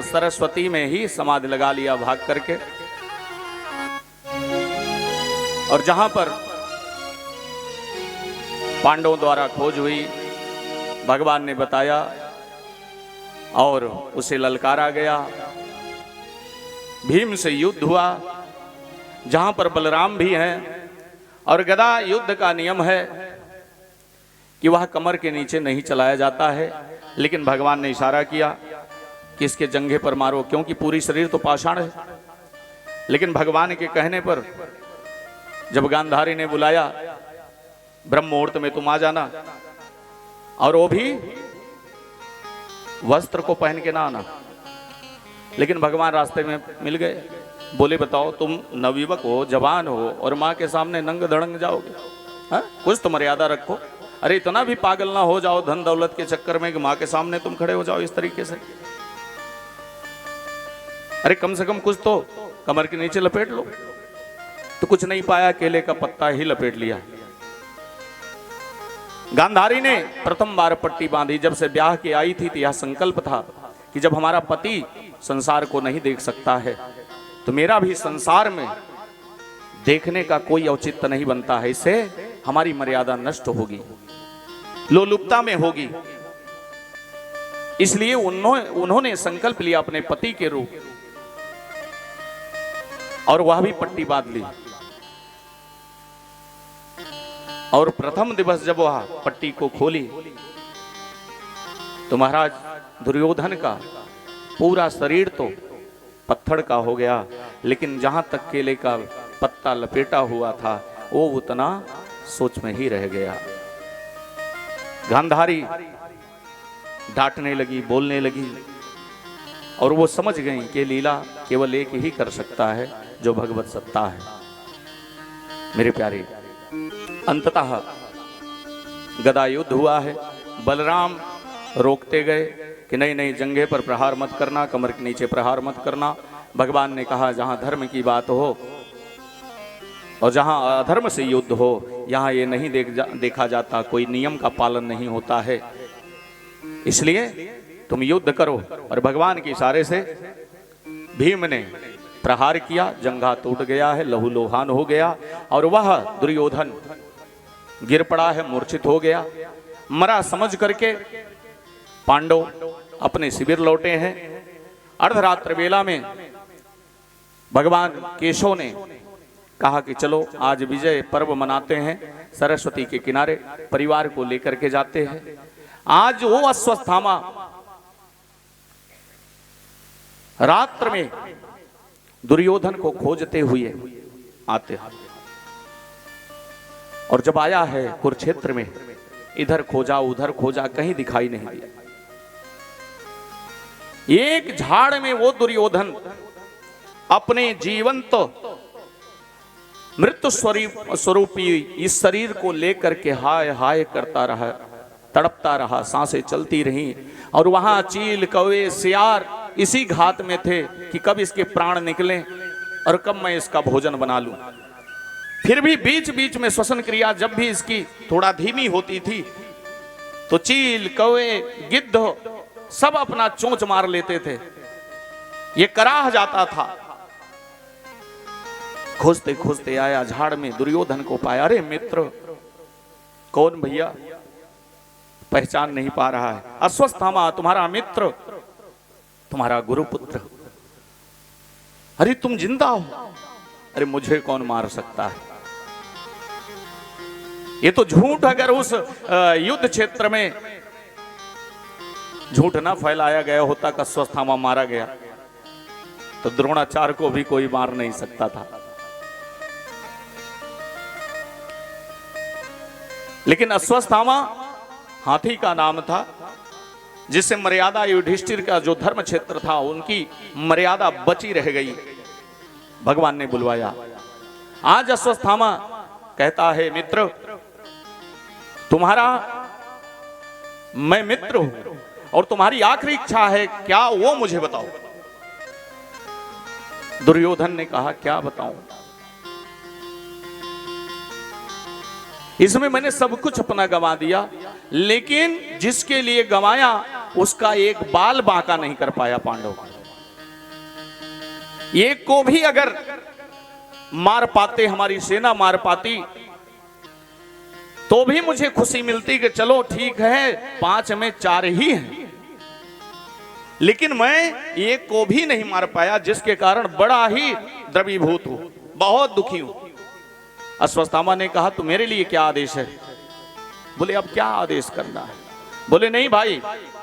सरस्वती में ही समाधि लगा लिया भाग करके। और जहां पर पांडवों द्वारा खोज हुई, भगवान ने बताया और उसे ललकारा गया। भीम से युद्ध हुआ, जहां पर बलराम भी हैं। और गदा युद्ध का नियम है कि वह कमर के नीचे नहीं चलाया जाता है, लेकिन भगवान ने इशारा किया कि इसके जंघे पर मारो, क्योंकि पूरी शरीर तो पाषाण है। लेकिन भगवान के कहने पर जब गांधारी ने बुलाया, ब्रह्म मुहूर्त में तुम आ जाना, और वो भी वस्त्र को पहन के ना आना। लेकिन भगवान रास्ते में मिल गए, बोले बताओ तुम नवयुवक हो, जवान हो, और माँ के सामने नंग धड़ंग जाओगे? हा? कुछ तो मर्यादा रखो। अरे इतना भी पागल ना हो जाओ धन दौलत के चक्कर में कि माँ के सामने तुम खड़े हो जाओ इस तरीके से। अरे कम से कम कुछ तो कमर के नीचे लपेट लो। तो कुछ नहीं पाया, केले का पत्ता ही लपेट लिया। गांधारी ने प्रथम बार पट्टी बांधी। जब से ब्याह की आई थी तो यह संकल्प था कि जब हमारा पति संसार को नहीं देख सकता है तो मेरा भी संसार में देखने का कोई औचित्य नहीं बनता है। इससे हमारी मर्यादा नष्ट होगी, लोलुपता में होगी। इसलिए उन्होंने संकल्प लिया अपने पति के रूप, और वह भी पट्टी बांध ली। और प्रथम दिवस जब वह पट्टी को खोली तो महाराज दुर्योधन का पूरा शरीर तो पत्थर का हो गया, लेकिन जहां तक केले का पत्ता लपेटा हुआ था वो उतना सोच में ही रह गया। गांधारी डांटने लगी, बोलने लगी, और वो समझ गई कि लीला केवल एक ही कर सकता है, जो भगवत सत्ता है। मेरे प्यारे, अंततः गदा युद्ध हुआ है। बलराम रोकते गए कि नहीं नहीं, जंघे पर प्रहार मत करना, कमर के नीचे प्रहार मत करना। भगवान ने कहा जहां धर्म की बात हो और जहां अधर्म से युद्ध हो, यहां ये नहीं देखा जाता, कोई नियम का पालन नहीं होता है। इसलिए तुम युद्ध करो। और भगवान के इशारे से भीम ने प्रहार किया, जंघा टूट गया है, लहू लोहान हो गया, और वह दुर्योधन गिर पड़ा है, मूर्छित हो गया। मरा समझ करके पांडव अपने शिविर लौटे हैं। अर्धरात्र वेला में भगवान केशव ने कहा कि चलो आज विजय पर्व मनाते हैं, सरस्वती के किनारे परिवार को लेकर के जाते हैं। आज वो अश्वत्थामा रात्र में दुर्योधन को खोजते हुए आते हैं, और जब आया है कुरुक्षेत्र में, इधर खोजा उधर खोजा, कहीं दिखाई नहीं दिया। एक झाड़ में वो दुर्योधन अपने जीवंत मृत्यु स्वरूपी इस शरीर को लेकर के हाय हाय करता रहा, तड़पता रहा, सांसें चलती रहीं। और वहां चील, कौवे, सियार इसी घात में थे कि कब इसके प्राण निकलें और कब मैं इसका भोजन बना लूं। फिर भी बीच बीच में श्वसन क्रिया जब भी इसकी थोड़ा धीमी होती थी तो चील, कौवे, गिद्ध सब अपना चोंच मार लेते थे। ये कराह जाता था। खोजते खोजते आया, झाड़ में दुर्योधन को पाया। अरे मित्र, कौन भैया? पहचान नहीं पा रहा है। अश्वत्थामा तुम्हारा मित्र, तुम्हारा गुरुपुत्र। अरे तुम जिंदा हो? अरे मुझे कौन मार सकता है? ये तो झूठ, अगर उस युद्ध क्षेत्र में झूठ ना फैलाया गया होता कि अश्वत्थामा मारा गया, तो द्रोणाचार्य को भी कोई मार नहीं सकता था। लेकिन अश्वत्थामा हाथी का नाम था, जिससे मर्यादा युधिष्ठिर का जो धर्म क्षेत्र था उनकी मर्यादा बची रह गई। भगवान ने बुलवाया। आज अश्वत्थामा कहता है, मित्र तुम्हारा मैं मित्र हूं और तुम्हारी आखिरी इच्छा है क्या, वो मुझे बताओ। दुर्योधन ने कहा, क्या बताऊं? इसमें मैंने सब कुछ अपना गंवा दिया, लेकिन जिसके लिए गंवाया उसका एक बाल बांका नहीं कर पाया पांडव। एक को भी अगर मार पाते, हमारी सेना मार पाती, तो भी मुझे खुशी मिलती कि चलो ठीक है 5 में 4 ही हैं। लेकिन मैं एक को भी नहीं मार पाया, जिसके कारण बड़ा ही द्रवीभूत हूं, बहुत दुखी हूं। अश्वत्थामा ने कहा, तो मेरे लिए क्या आदेश है? बोले, अब क्या आदेश करना है? बोले, नहीं भाई,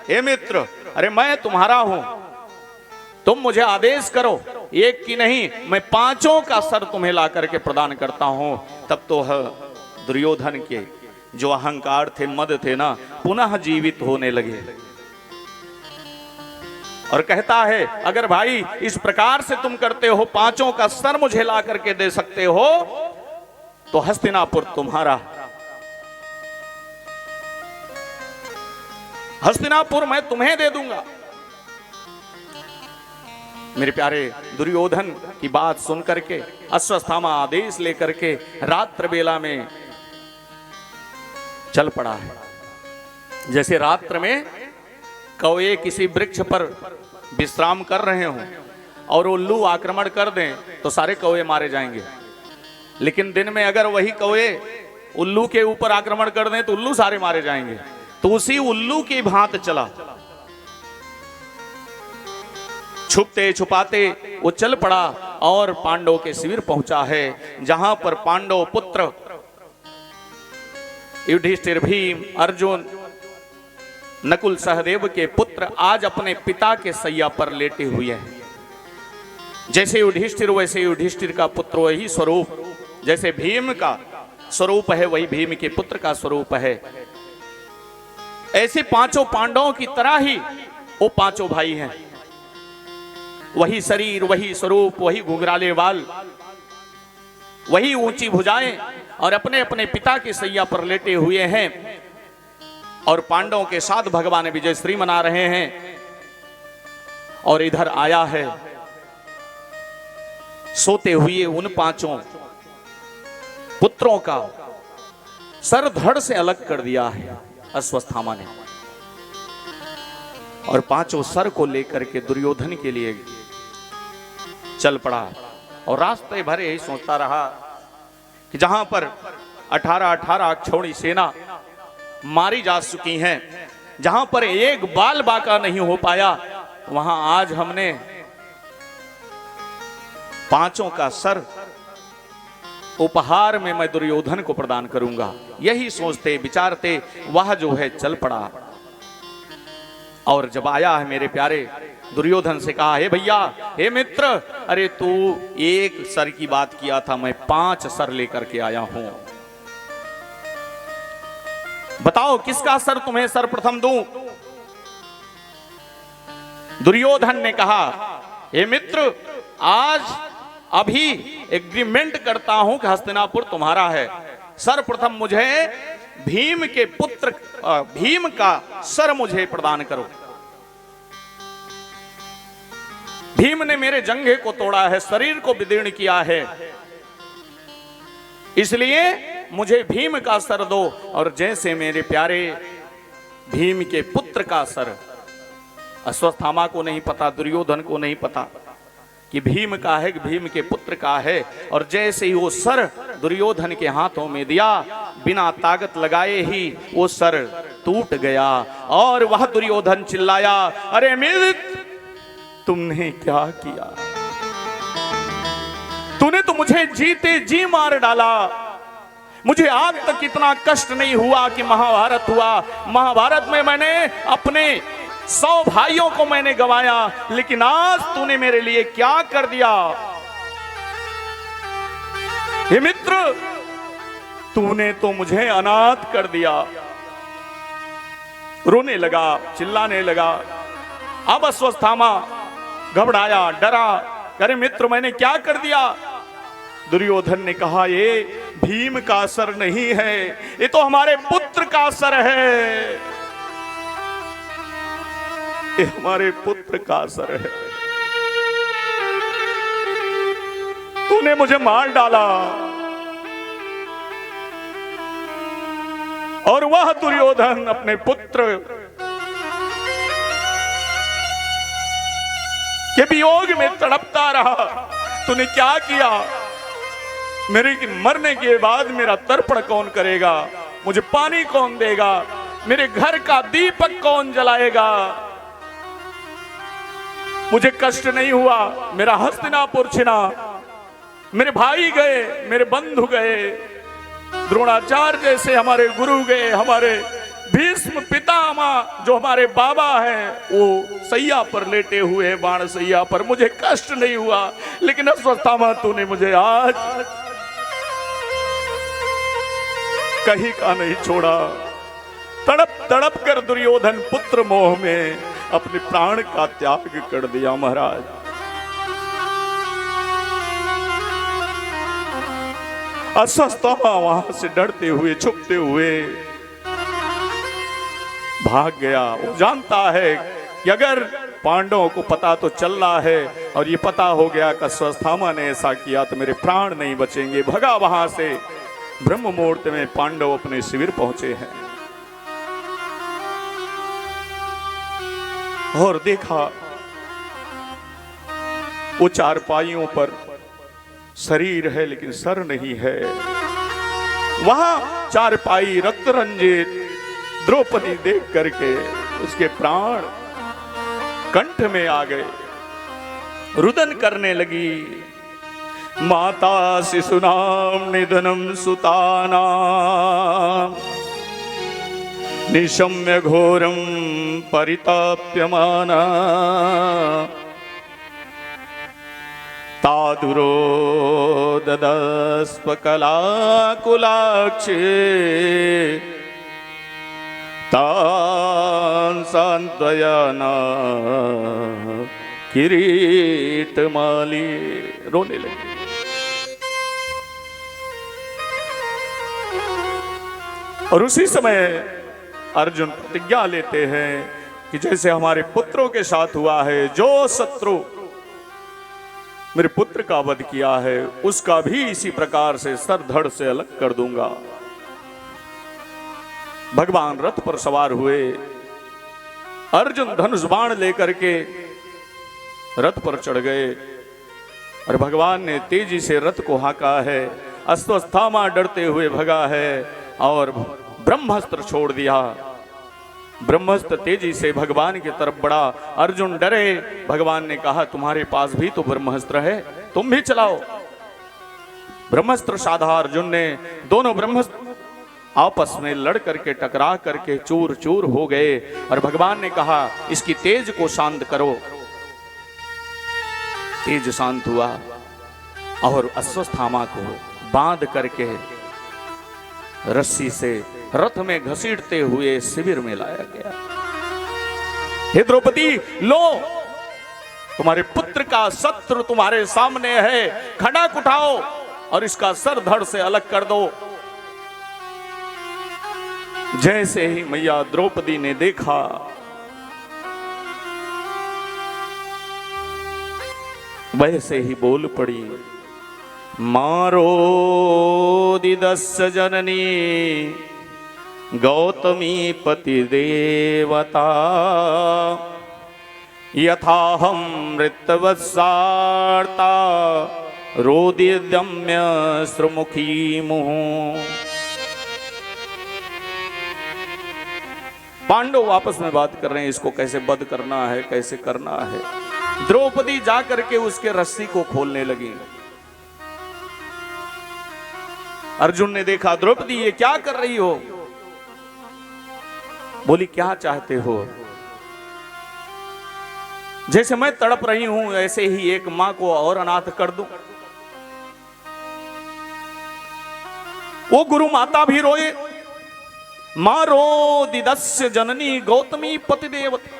हे मित्र, अरे मैं तुम्हारा हूं, तुम मुझे आदेश करो, एक की नहीं, मैं 5 का सर तुम्हें ला करके प्रदान करता हूं। तब तो दुर्योधन के जो अहंकार थे, मद थे ना, पुनः जीवित होने लगे और कहता है, अगर भाई इस प्रकार से तुम करते हो, 5 का सर मुझे ला करके दे सकते हो, तो हस्तिनापुर तुम्हारा, हस्तिनापुर मैं तुम्हें दे दूंगा। मेरे प्यारे, दुर्योधन की बात सुन करके अश्वत्थामा आदेश लेकर के रात्र बेला में चल पड़ा है। जैसे रात्र में कौए किसी वृक्ष पर विश्राम कर रहे हों और उल्लू आक्रमण कर दें तो सारे कौए मारे जाएंगे, लेकिन दिन में अगर वही कौए उल्लू के ऊपर आक्रमण कर दें तो उल्लू सारे मारे जाएंगे। तो उसी उल्लू की भांति चला, छुपते छुपाते वो चल पड़ा और पांडवों के शिविर पहुंचा है, जहां पर पांडव पुत्र युधिष्ठिर, भीम, अर्जुन, नकुल, सहदेव के पुत्र आज अपने पिता के सैया पर लेटे हुए हैं। जैसे युधिष्ठिर वैसे युधिष्ठिर का पुत्र वही स्वरूप, जैसे भीम का स्वरूप है वही भीम के पुत्र का स्वरूप है। ऐसे 5 पांडवों की तरह ही वो 5 भाई हैं, वही शरीर, वही स्वरूप, वही घुंघराले बाल, वही ऊंची भुजाएं, और अपने अपने पिता के सैया पर लेटे हुए हैं और पांडवों के साथ भगवान विजयश्री मना रहे हैं। और इधर आया है सोते हुए उन 5 पुत्रों का सर धड़ से अलग कर दिया है अश्वत्थामा ने, और 5 सर को लेकर के दुर्योधन के लिए चल पड़ा। और रास्ते भर यही सोचता रहा कि जहां पर 18 अक्षौणी सेना मारी जा चुकी हैं, जहां पर एक बाल बाका नहीं हो पाया, वहां आज हमने 5 का सर उपहार में मैं दुर्योधन को प्रदान करूंगा। यही सोचते विचारते वह जो है चल पड़ा। और जब आया है मेरे प्यारे, दुर्योधन से कहा, हे भैया, हे मित्र, अरे तू 1 सर की बात किया था, मैं 5 सर लेकर के आया हूं, बताओ किसका सर तुम्हें सर्वप्रथम दूं? दुर्योधन ने कहा, हे मित्र, आज अभी एग्रीमेंट करता हूं कि हस्तिनापुर तुम्हारा है, सर्वप्रथम मुझे भीम के पुत्र भीम का सर मुझे प्रदान करो। भीम ने मेरे जंघे को तोड़ा है, शरीर को विदीर्ण किया है, इसलिए मुझे भीम का सर दो। और जैसे मेरे प्यारे भीम के पुत्र का सर, अश्वत्थामा को नहीं पता, दुर्योधन को नहीं पता कि भीम का है कि भीम के पुत्र का है, और जैसे ही वो सर दुर्योधन के हाथों में दिया, बिना ताकत लगाए ही वो सर टूट गया। और वह दुर्योधन चिल्लाया, अरे मित्र, तुमने क्या किया? तूने तो मुझे जीते जी मार डाला। मुझे आज तक इतना कष्ट नहीं हुआ कि महाभारत हुआ। महाभारत में मैंने अपने 100 भाइयों को मैंने गंवाया, लेकिन आज तूने मेरे लिए क्या कर दिया? हे मित्र, तूने तो मुझे अनाथ कर दिया। रोने लगा, चिल्लाने लगा। अब अश्वत्थामा घबराया, डरा, अरे मित्र, मैंने क्या कर दिया? दुर्योधन ने कहा, ये भीम का सर नहीं है, ये तो हमारे पुत्र का सर है, ये हमारे पुत्र का सर है। तूने मुझे मार डाला। और वह दुर्योधन अपने पुत्र कि वियोग में तड़पता रहा। तूने क्या किया? मेरे मरने के बाद मेरा तर्पण कौन करेगा? मुझे पानी कौन देगा? मेरे घर का दीपक कौन जलाएगा? मुझे कष्ट नहीं हुआ, मेरा हस्तिनापुर छिना, मेरे भाई गए, मेरे बंधु गए, द्रोणाचार्य जैसे हमारे गुरु गए, हमारे भीष्म पितामह जो हमारे बाबा हैं वो सैया पर लेटे हुए, बाण सैया पर। मुझे कष्ट नहीं हुआ, लेकिन अश्वत्थामा तूने मुझे आज कहीं का नहीं छोड़ा। तड़प तड़प कर दुर्योधन पुत्र मोह में अपने प्राण का त्याग कर दिया महाराज। अश्वत्थामा वहां से डरते हुए, छुपते हुए भाग गया। वो जानता है कि अगर पांडवों को पता तो चल रहा है और ये पता हो गया कि अश्वत्थामा ने ऐसा किया तो मेरे प्राण नहीं बचेंगे। भगा वहां से। ब्रह्म मुहूर्त में पांडव अपने शिविर पहुंचे हैं और देखा वो चारपाइयों पर शरीर है लेकिन सर नहीं है। वहां चारपाई रक्त रंजित द्रौपदी देख करके उसके प्राण कंठ में आ गए। रुदन करने लगी। माता शिशुनाम निधनम सुतानाम निशम्य घोरम परिताप्यमाना तादुरो ददस्व कलाकुलाक्षे तान सांत्वयाना किरीटमाली। रोने लगी। और उसी समय अर्जुन प्रतिज्ञा लेते हैं कि जैसे हमारे पुत्रों के साथ हुआ है, जो शत्रु मेरे पुत्र का वध किया है उसका भी इसी प्रकार से सर धड़ से अलग कर दूंगा। भगवान रथ पर सवार हुए। अर्जुन धनुष बाण लेकर के रथ पर चढ़ गए और भगवान ने तेजी से रथ को हाका है। अश्वत्थामा डरते हुए भगा है और ब्रह्मास्त्र छोड़ दिया। ब्रह्मास्त्र तेजी से भगवान की तरफ बढ़ा। अर्जुन डरे। भगवान ने कहा तुम्हारे पास भी तो ब्रह्मास्त्र है, तुम भी चलाओ। ब्रह्मास्त्र साधा अर्जुन ने। दोनों ब्रह्मास्त्र आपस में लड़ करके टकरा करके चूर चूर हो गए और भगवान ने कहा इसकी तेज को शांत करो। तेज शांत हुआ और अश्वत्थामा को बांध करके रस्सी से रथ में घसीटते हुए शिविर में लाया गया। हे द्रौपदी, लो तुम्हारे पुत्र का शत्रु तुम्हारे सामने है, खड़ाक उठाओ और इसका सर धड़ से अलग कर दो। जैसे ही मैया द्रौपदी ने देखा वैसे ही बोल पड़ी। मारो दिदस्य जननी गौतमी पति देवता यथाहम मृतवत्सार्ता रोदिदम्य श्रुमुखी मुहुः। पांडव आपस में बात कर रहे हैं इसको कैसे वध करना है, कैसे करना है। द्रौपदी जाकर के उसके रस्सी को खोलने लगी। अर्जुन ने देखा द्रौपदी ये क्या कर रही हो? बोली क्या चाहते हो? जैसे मैं तड़प रही हूं ऐसे ही एक मां को और अनाथ कर दूं। वो गुरु माता भी रोए। मारो दिदस्य जननी गौतमी पति देवता।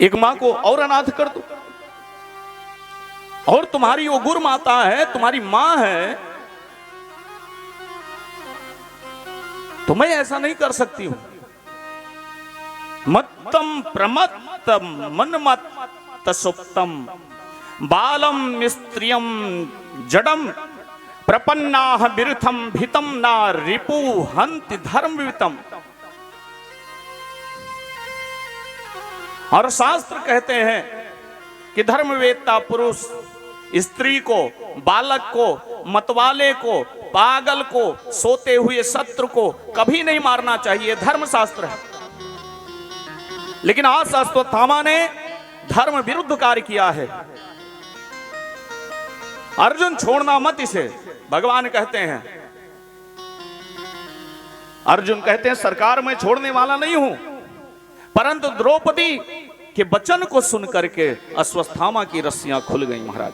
एक मां को और अनाथ कर दो। और तुम्हारी वो गुरु माता है, तुम्हारी मां है, तो मैं ऐसा नहीं कर सकती हूं। मत्तम प्रमत्तम मनमत्त सुप्तम बालम स्त्रियम जडम प्रपन्नाह बिरथम भितम ना रिपु हंति धर्मवितम। और शास्त्र कहते हैं कि धर्मवेत्ता पुरुष स्त्री को, बालक को, मतवाले को, पागल को, सोते हुए शत्रु को कभी नहीं मारना चाहिए, धर्मशास्त्र है। लेकिन आज अश्वत्थामा ने धर्म विरुद्ध कार्य किया है। अर्जुन छोड़ना मत इसे, भगवान कहते हैं। अर्जुन कहते हैं सरकार मैं छोड़ने वाला नहीं हूं, परंतु द्रौपदी के वचन को सुन करके अश्वत्थामा की रस्सियां खुल गई महाराज।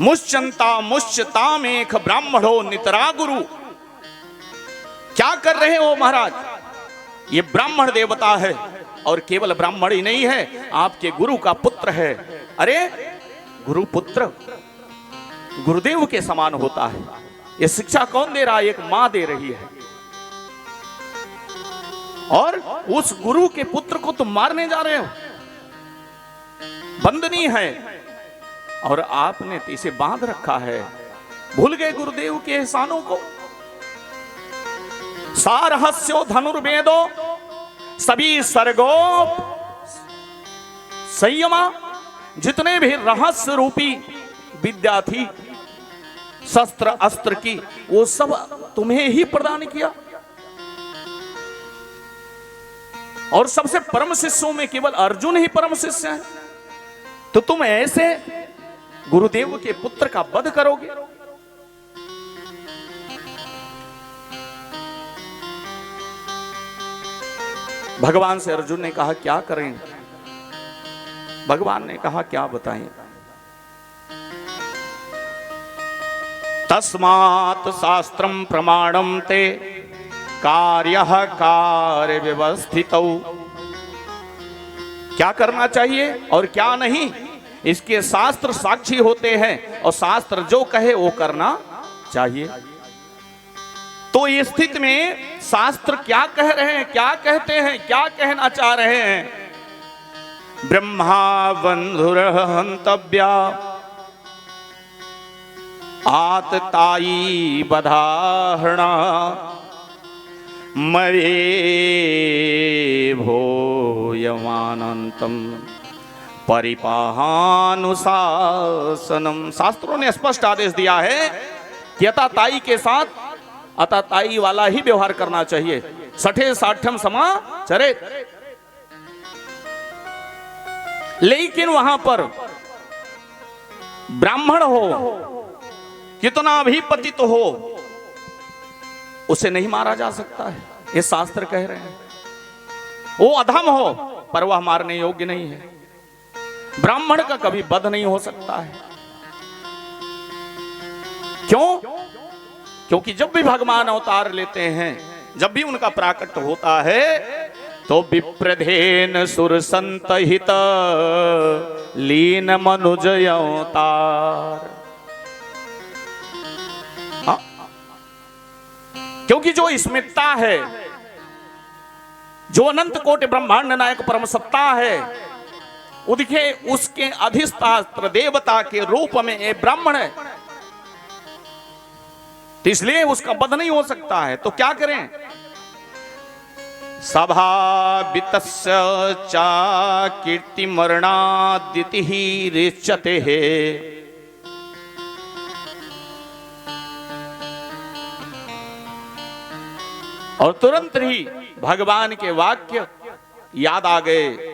मुश्चंता मुश्चतामेख ब्राह्मणो नितरा गुरु। क्या कर रहे हो महाराज? ये ब्राह्मण देवता है और केवल ब्राह्मण ही नहीं है, आपके गुरु का पुत्र है। अरे गुरु पुत्र गुरुदेव के समान होता है। ये शिक्षा कौन दे रहा है? एक मां दे रही है। और उस गुरु के पुत्र को तुम मारने जा रहे हो, बंदनी है। और आपने इसे बांध रखा है। भूल गए गुरुदेव के एहसानों को। सारहस्यो धनुर्वेदो सभी सर्गो संयमा, जितने भी रहस्य रूपी विद्या थी शस्त्र अस्त्र की, वो सब तुम्हें ही प्रदान किया। और सबसे परम शिष्यों में केवल अर्जुन ही परम शिष्य है। तो तुम ऐसे गुरुदेव के पुत्र का वध करोगे? भगवान से अर्जुन ने कहा क्या करें? भगवान ने कहा क्या बताएं? तस्मात् शास्त्रम प्रमाणम ते कार्यः कार्य व्यवस्थितौ। क्या करना चाहिए और क्या नहीं, इसके शास्त्र साक्षी होते हैं और शास्त्र जो कहे वो करना चाहिए। तो इस स्थिति में शास्त्र क्या कह रहे हैं, क्या कहते हैं, क्या कहना चाह रहे हैं? ब्रह्मा बंधुर्हंतव्या आततायी बधाहरणा मरे भोयमानंतम परिपाहानुशासनम। शास्त्रों ने स्पष्ट आदेश दिया है कि अताताई के साथ अताताई वाला ही व्यवहार करना चाहिए। सठे साठम समाचरे। लेकिन वहां पर ब्राह्मण हो, कितना भी पतित हो, उसे नहीं मारा जा सकता है, ये शास्त्र कह रहे हैं। वो अधम हो पर वह मारने योग्य नहीं है। ब्राह्मण का कभी वध नहीं हो सकता है। क्यों? क्योंकि जब भी भगवान अवतार लेते हैं, जब भी उनका प्राकट्य होता है, तो विप्रधेन सुर संत हित लीन मनुज अवतार। क्योंकि जो स्मिता है, जो अनंत कोटि ब्रह्मांड नायक परम सत्ता है, उनके उसके अधिष्ठात्र देवता के रूप में ये ब्राह्मण है, तो इसलिए उसका वध नहीं हो सकता है। तो क्या करें? सभा वितस्य चा कीर्ति मरणादिति ही रिच्यते है। और तुरंत ही भगवान के वाक्य याद आ गए।